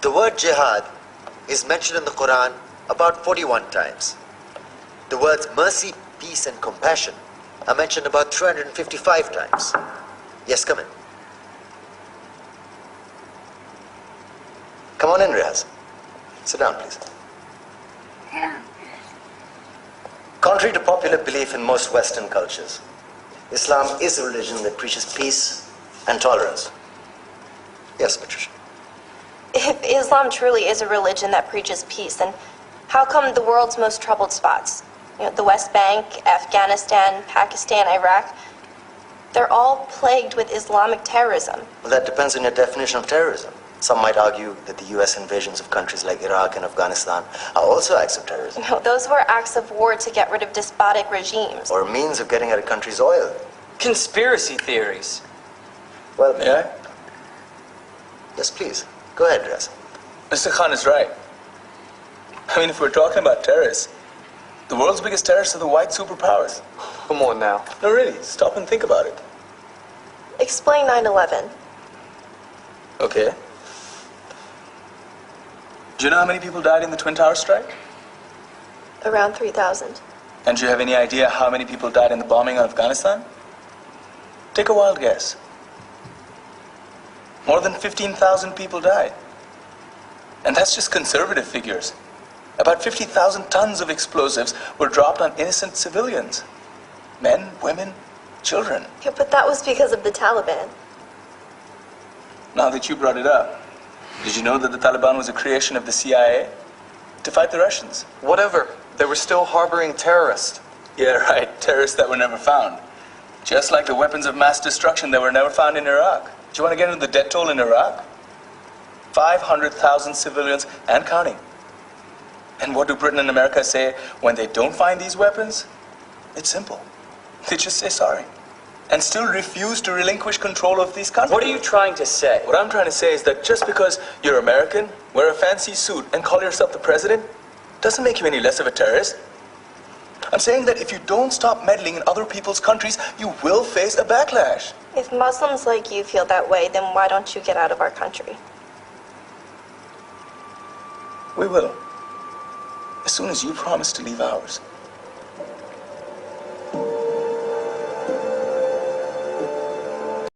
The word jihad is mentioned in the Quran about 41 times. The words mercy, peace, and compassion are mentioned about 355 times. Yes, come in. Come on in, Riaz. Sit down, please. Contrary to popular belief in most Western cultures, Islam is a religion that preaches peace and tolerance. Yes, Patricia. If Islam truly is a religion that preaches peace, then how come the world's most troubled spots, the West Bank, Afghanistan, Pakistan, Iraq, they're all plagued with Islamic terrorism? Well, that depends on your definition of terrorism. Some might argue that the US invasions of countries like Iraq and Afghanistan are also acts of terrorism. No, those were acts of war to get rid of despotic regimes. Or a means of getting at a country's oil. Conspiracy theories. Well, May I? Yes, please. Go ahead, Riaz. Mr. Khan is right. I mean, if we're talking about terrorists, the world's biggest terrorists are the white superpowers. Come on now. No, really, stop and think about it. Explain 9/11. Okay. Do you know how many people died in the Twin Towers strike? Around 3,000. And do you have any idea how many people died in the bombing of Afghanistan? Take a wild guess. More than 15,000 people died. And that's just conservative figures. About 50,000 tons of explosives were dropped on innocent civilians. Men, women, children. Yeah, but that was because of the Taliban. Now that you brought it up, did you know that the Taliban was a creation of the CIA to fight the Russians? Whatever. They were still harboring terrorists. Yeah, right. Terrorists that were never found. Just like the weapons of mass destruction that were never found in Iraq. Do you want to get into the death toll in Iraq? 500,000 civilians and counting. And what do Britain and America say when they don't find these weapons? It's simple. They just say sorry. And still refuse to relinquish control of these countries. What are you trying to say? What I'm trying to say is that just because you're American, wear a fancy suit, and call yourself the president, doesn't make you any less of a terrorist. I'm saying that if you don't stop meddling in other people's countries, you will face a backlash. If Muslims like you feel that way, then why don't you get out of our country? We will. As soon as you promise to leave ours.